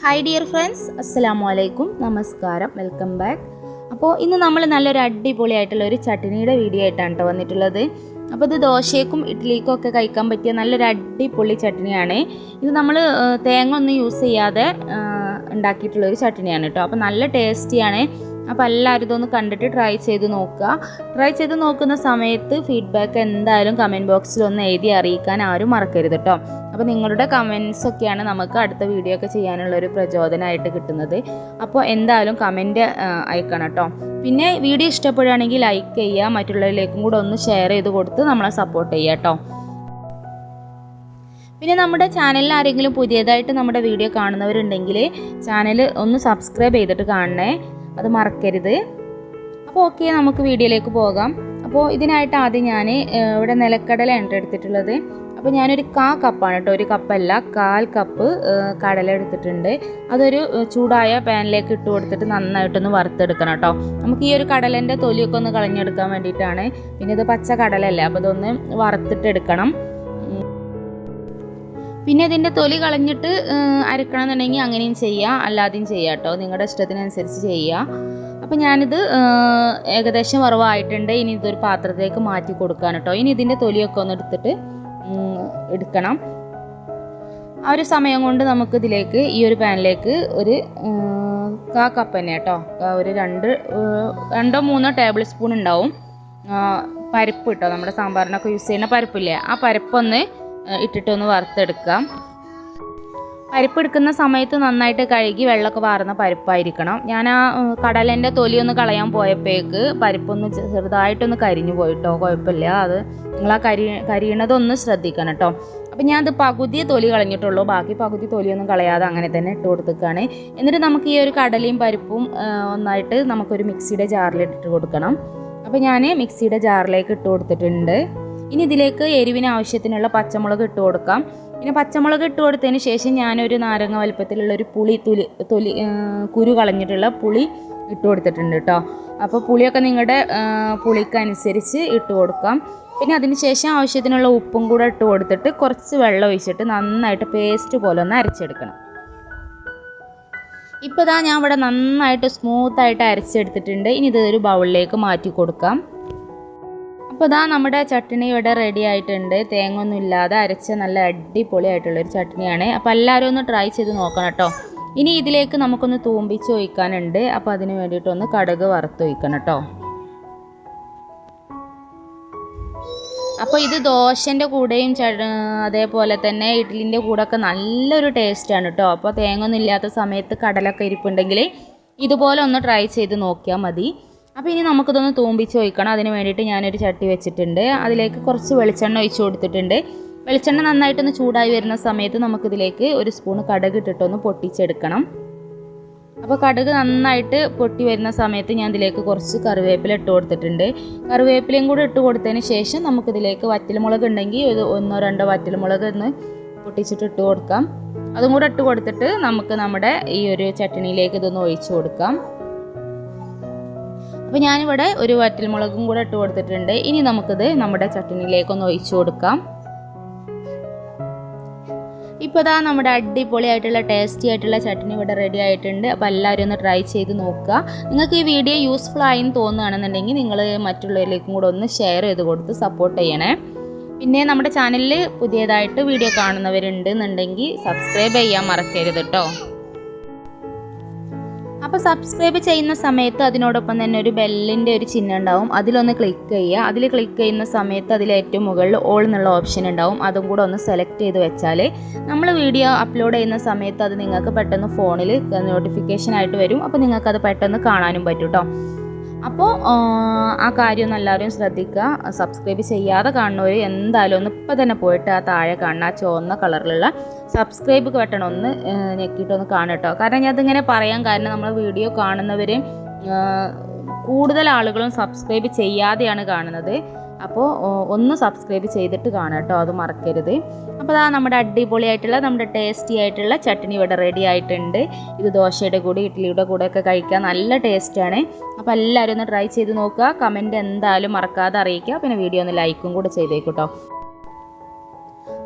Hi dear friends, Assalamu alaikum, Namaskaram, welcome back. അപ്പോൾ ഇന്ന് നമ്മൾ നല്ലൊരു അടിപൊളിയായിട്ടുള്ള ഒരു ചട്നിയുടെ വീഡിയോ ആയിട്ടാണ് കേട്ടോ വന്നിട്ടുള്ളത്. അപ്പോൾ ഇത് ദോശയ്ക്കും ഇഡ്ഡലിക്കും ഒക്കെ കഴിക്കാൻ പറ്റിയ നല്ലൊരു അടിപൊളി ചട്നിയാണ്. ഇത് നമ്മൾ തേങ്ങ ഒന്നും യൂസ് ചെയ്യാതെ ഉണ്ടാക്കിയിട്ടുള്ളൊരു ചട്നിയാണ് കേട്ടോ. അപ്പോൾ നല്ല ടേസ്റ്റിയാണ്. അപ്പോൾ എല്ലാവരും ഇതൊന്ന് കണ്ടിട്ട് ട്രൈ ചെയ്ത് നോക്കുക. ട്രൈ ചെയ്ത് നോക്കുന്ന സമയത്ത് ഫീഡ്ബാക്ക് എന്തായാലും കമൻറ്റ് ബോക്സിൽ ഒന്ന് എഴുതി അറിയിക്കാൻ ആരും മറക്കരുത് കേട്ടോ. അപ്പോൾ നിങ്ങളുടെ കമൻസൊക്കെയാണ് നമുക്ക് അടുത്ത വീഡിയോ ഒക്കെ ചെയ്യാനുള്ളൊരു പ്രചോദനമായിട്ട് കിട്ടുന്നത്. അപ്പോൾ എന്തായാലും കമൻറ്റ് അയക്കണം കേട്ടോ. പിന്നെ വീഡിയോ ഇഷ്ടപ്പെടുകയാണെങ്കിൽ ലൈക്ക് ചെയ്യുക, മറ്റുള്ളവരിലേക്കും കൂടെ ഒന്ന് ഷെയർ ചെയ്ത് കൊടുത്ത് നമ്മളെ സപ്പോർട്ട് ചെയ്യുക കേട്ടോ. പിന്നെ നമ്മുടെ ചാനലിൽ ആരെങ്കിലും പുതിയതായിട്ട് നമ്മുടെ വീഡിയോ കാണുന്നവരുണ്ടെങ്കിൽ ചാനൽ ഒന്ന് സബ്സ്ക്രൈബ് ചെയ്തിട്ട് കാണണേ, അത് മറക്കരുത്. അപ്പോൾ ഓക്കെ, നമുക്ക് വീഡിയോയിലേക്ക് പോകാം. അപ്പോൾ ഇതിനായിട്ട് ആദ്യം ഞാൻ ഇവിടെ നിലക്കടലയാണ് എടുത്തിട്ടുള്ളത്. അപ്പോൾ ഞാനൊരു കപ്പാണ് കേട്ടോ, ഒരു കപ്പല്ല 1/4 കപ്പ് കടല എടുത്തിട്ടുണ്ട്. അതൊരു ചൂടായ പാനിലേക്ക് ഇട്ട് കൊടുത്തിട്ട് നന്നായിട്ടൊന്ന് വറുത്തെടുക്കണം കേട്ടോ. നമുക്ക് ഈ ഒരു കടലേൻ്റെ തൊലിയൊക്കെ ഒന്ന് കളഞ്ഞെടുക്കാൻ വേണ്ടിയിട്ടാണ്. പിന്നെ ഇത് പച്ച കടലല്ലേ, അപ്പോൾ ഇതൊന്ന് വറുത്തിട്ടെടുക്കണം. പിന്നെ ഇതിൻ്റെ തൊലി കളഞ്ഞിട്ട് അരക്കണം എന്നുണ്ടെങ്കിൽ അങ്ങനെയും ചെയ്യാം, അല്ലാതെയും ചെയ്യാം കേട്ടോ, നിങ്ങളുടെ ഇഷ്ടത്തിനനുസരിച്ച് ചെയ്യുക. അപ്പോൾ ഞാനിത് ഏകദേശം വറവായിട്ടുണ്ട്. ഇനി ഇതൊരു പാത്രത്തിലേക്ക് മാറ്റി കൊടുക്കാൻ കേട്ടോ. ഇനി ഇതിൻ്റെ തൊലിയൊക്കെ ഒന്ന് എടുക്കണം. ആ ഒരു സമയം കൊണ്ട് നമുക്കിതിലേക്ക് ഈ ഒരു പാനിലേക്ക് ഒരു 1/4 കപ്പ് തന്നെ കേട്ടോ, ഒരു 2-3 ടേബിൾ സ്പൂൺ ഉണ്ടാവും പരിപ്പ് കേട്ടോ. നമ്മുടെ സാമ്പാറിനൊക്കെ യൂസ് ചെയ്യുന്ന പരിപ്പില്ലേ, ആ പരിപ്പൊന്ന് ഇട്ടിട്ടൊന്ന് വറുത്തെടുക്കാം. പരിപ്പ് എടുക്കുന്ന സമയത്ത് നന്നായിട്ട് കഴുകി വെള്ളമൊക്കെ വാർന്ന പരിപ്പായിരിക്കണം. ഞാൻ ആ കടലേൻ്റെ തൊലിയൊന്ന് കളയാൻ പോയപ്പോഴേക്ക് പരിപ്പൊന്ന് ചെറുതായിട്ടൊന്ന് കരിഞ്ഞു പോയിട്ടോ, കുഴപ്പമില്ല. അത് നിങ്ങൾ ആ കരിയണതൊന്ന് ശ്രദ്ധിക്കണം കേട്ടോ. അപ്പം ഞാനത് പകുതി തൊലി കളഞ്ഞിട്ടുള്ളൂ, ബാക്കി പകുതി തൊലിയൊന്നും കളയാതെ അങ്ങനെ തന്നെ ഇട്ട് കൊടുത്തേക്കാണ്. എന്നിട്ട് നമുക്ക് ഈ ഒരു കടലയും പരിപ്പും ഒന്നായിട്ട് നമുക്കൊരു മിക്സിയുടെ ജാറിലിട്ടിട്ട് കൊടുക്കണം. അപ്പോൾ ഞാൻ മിക്സിയുടെ ജാറിലേക്ക് ഇട്ട് കൊടുത്തിട്ടുണ്ട്. ഇനി ഇതിലേക്ക് എരിവിന് ആവശ്യത്തിനുള്ള പച്ചമുളക് ഇട്ട് കൊടുക്കാം. പിന്നെ പച്ചമുളക് ഇട്ട് കൊടുത്തതിന് ശേഷം ഞാനൊരു നാരങ്ങ വലുപ്പത്തിലുള്ള ഒരു കുരു കളഞ്ഞിട്ടുള്ള പുളി ഇട്ട് കൊടുത്തിട്ടുണ്ട് കേട്ടോ. അപ്പോൾ പുളിയൊക്കെ നിങ്ങളുടെ പുളിക്കനുസരിച്ച് ഇട്ട് കൊടുക്കാം. പിന്നെ അതിന് ശേഷം ആവശ്യത്തിനുള്ള ഉപ്പും കൂടെ ഇട്ട് കൊടുത്തിട്ട് കുറച്ച് വെള്ളം ഒഴിച്ചിട്ട് നന്നായിട്ട് പേസ്റ്റ് പോലെ ഒന്ന് അരച്ചെടുക്കണം. ഇപ്പോൾ ഇതാ ഞാൻ ഇവിടെ നന്നായിട്ട് സ്മൂത്തായിട്ട് അരച്ചെടുത്തിട്ടുണ്ട്. ഇനി ഇതൊരു ബൗളിലേക്ക് മാറ്റി കൊടുക്കാം. അപ്പോൾ ഇതാ നമ്മുടെ ചട്നി ഇവിടെ റെഡി ആയിട്ടുണ്ട്. തേങ്ങ ഒന്നും ഇല്ലാതെ അരച്ച നല്ല അടിപൊളിയായിട്ടുള്ളൊരു ചട്നിയാണ്. അപ്പോൾ എല്ലാവരും ഒന്ന് ട്രൈ ചെയ്ത് നോക്കണം കേട്ടോ. ഇനി ഇതിലേക്ക് നമുക്കൊന്ന് തൂമ്പിച്ച് ഒഴിക്കാനുണ്ട്. അപ്പോൾ അതിന് വേണ്ടിയിട്ടൊന്ന് കടുക് വറുത്തൊഴിക്കണം കേട്ടോ. അപ്പോൾ ഇത് ദോശൻ്റെ കൂടെയും അതേപോലെ തന്നെ ഇഡ്ഡലിൻ്റെ കൂടെയൊക്കെ നല്ലൊരു ടേസ്റ്റാണ് കേട്ടോ. അപ്പോൾ തേങ്ങ ഒന്നും ഇല്ലാത്ത സമയത്ത് കടലൊക്കെ ഇരിപ്പുണ്ടെങ്കിൽ ഇതുപോലെ ഒന്ന് ട്രൈ ചെയ്ത് നോക്കിയാൽ മതി. അപ്പോൾ ഇനി നമുക്കിതൊന്ന് തൂമ്പിച്ച് ഒഴിക്കണം. അതിന് വേണ്ടിയിട്ട് ഞാനൊരു ചട്ടി വെച്ചിട്ടുണ്ട്. അതിലേക്ക് കുറച്ച് വെളിച്ചെണ്ണ ഒഴിച്ച് കൊടുത്തിട്ടുണ്ട്. വെളിച്ചെണ്ണ നന്നായിട്ടൊന്ന് ചൂടായി വരുന്ന സമയത്ത് നമുക്കിതിലേക്ക് ഒരു സ്പൂൺ കടുക് ഇട്ടിട്ടൊന്ന് പൊട്ടിച്ചെടുക്കണം. അപ്പോൾ കടുക് നന്നായിട്ട് പൊട്ടി വരുന്ന സമയത്ത് ഞാൻ ഇതിലേക്ക് കുറച്ച് കറിവേപ്പില ഇട്ട് കൊടുത്തിട്ടുണ്ട്. കറിവേപ്പിലയും കൂടി ഇട്ട് കൊടുത്തതിന് ശേഷം നമുക്കിതിലേക്ക് വറ്റൽമുളക് ഉണ്ടെങ്കിൽ 1-2 വറ്റൽമുളക് ഒന്ന് പൊട്ടിച്ചിട്ട് ഇട്ട് കൊടുക്കാം. അതും കൂടെ ഇട്ട് കൊടുത്തിട്ട് നമുക്ക് നമ്മുടെ ഈ ഒരു ചട്നിയിലേക്ക് ഇതൊന്ന് ഒഴിച്ച് കൊടുക്കാം. അപ്പോൾ ഞാനിവിടെ ഒരു വറ്റൽമുളകും കൂടെ ഇട്ട് കൊടുത്തിട്ടുണ്ട്. ഇനി നമുക്കിത് നമ്മുടെ ചട്നിയിലേക്കൊന്ന് ഒഴിച്ച് കൊടുക്കാം. ഇപ്പോൾ ഇതാ നമ്മുടെ അടിപൊളിയായിട്ടുള്ള ടേസ്റ്റി ആയിട്ടുള്ള ചട്നി ഇവിടെ റെഡി ആയിട്ടുണ്ട്. അപ്പോൾ എല്ലാവരും ഒന്ന് ട്രൈ ചെയ്ത് നോക്കുക. നിങ്ങൾക്ക് ഈ വീഡിയോ യൂസ്ഫുൾ ആയി തോന്നുകയാണെന്നുണ്ടെങ്കിൽ നിങ്ങൾ മറ്റുള്ളവരിലേക്കും കൂടെ ഒന്ന് ഷെയർ ചെയ്ത് കൊടുത്ത് സപ്പോർട്ട് ചെയ്യണേ. പിന്നെ നമ്മുടെ ചാനലിൽ പുതിയതായിട്ട് വീഡിയോ കാണുന്നവരുണ്ട് എന്നുണ്ടെങ്കിൽ സബ്സ്ക്രൈബ് ചെയ്യാൻ മറക്കരുത് കേട്ടോ. അപ്പോൾ സബ്സ്ക്രൈബ് ചെയ്യുന്ന സമയത്ത് അതിനോടൊപ്പം തന്നെ ഒരു ബെല്ലിൻ്റെ ഒരു ചിഹ്നം ഉണ്ടാവും, അതിലൊന്ന് ക്ലിക്ക് ചെയ്യുക. അതിൽ ക്ലിക്ക് ചെയ്യുന്ന സമയത്ത് അതിൽ ഏറ്റവും മുകളിൽ ഓൾ എന്നുള്ള ഓപ്ഷൻ ഉണ്ടാവും, അതും കൂടെ ഒന്ന് സെലക്ട് ചെയ്ത് വെച്ചാൽ നമ്മൾ വീഡിയോ അപ്ലോഡ് ചെയ്യുന്ന സമയത്ത് അത് നിങ്ങൾക്ക് പെട്ടെന്ന് ഫോണിൽ നോട്ടിഫിക്കേഷൻ ആയിട്ട് വരും. അപ്പോൾ നിങ്ങൾക്കത് പെട്ടെന്ന് കാണാനും പറ്റും കേട്ടോ. അപ്പോൾ ആ കാര്യം ഒന്ന് എല്ലാവരും ശ്രദ്ധിക്കുക. സബ്സ്ക്രൈബ് ചെയ്യാതെ കാണുന്നവർ എന്തായാലും ഒന്ന് ഇപ്പം തന്നെ പോയിട്ട് ആ താഴെ കാണുന്ന ആ ചുവന്ന കളറിലുള്ള സബ്സ്ക്രൈബ് ബട്ടൺ ഒന്ന് ഞെക്കിയിട്ടൊന്ന് കാണുക കേട്ടോ. കാരണം ഞാൻ അതിങ്ങനെ പറയാൻ കാരണം നമ്മൾ വീഡിയോ കാണുന്നവർ കൂടുതൽ ആളുകളും സബ്സ്ക്രൈബ് ചെയ്യാതെയാണ് കാണുന്നത്. അപ്പോൾ ഒന്ന് സബ്സ്ക്രൈബ് ചെയ്തിട്ട് കാണാം കേട്ടോ, അത് മറക്കരുത്. അപ്പോൾ അതാ നമ്മുടെ അടിപൊളിയായിട്ടുള്ള നമ്മുടെ ടേസ്റ്റി ആയിട്ടുള്ള ചട്നി ഇവിടെ റെഡി ആയിട്ടുണ്ട്. ഇത് ദോശയുടെ കൂടെ ഇഡ്ഡലിയുടെ കൂടെയൊക്കെ കഴിക്കാൻ നല്ല ടേസ്റ്റാണ്. അപ്പോൾ എല്ലാവരും ഒന്ന് ട്രൈ ചെയ്ത് നോക്കുക. കമൻറ്റ് എന്തായാലും മറക്കാതെ അറിയിക്കുക. പിന്നെ വീഡിയോ ഒന്ന് ലൈക്കും കൂടെ ചെയ്തേക്കൂട്ടോ.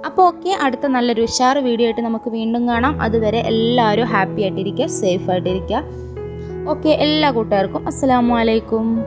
അപ്പോൾ ഓക്കെ, അടുത്ത നല്ലൊരു ഉഷാർ വീഡിയോ ആയിട്ട് നമുക്ക് വീണ്ടും കാണാം. അതുവരെ എല്ലാവരും ഹാപ്പി ആയിട്ടിരിക്കുക, സേഫ് ആയിട്ടിരിക്കുക. ഓക്കെ, എല്ലാ കൂട്ടുകാർക്കും അസ്സലാമു അലൈക്കും.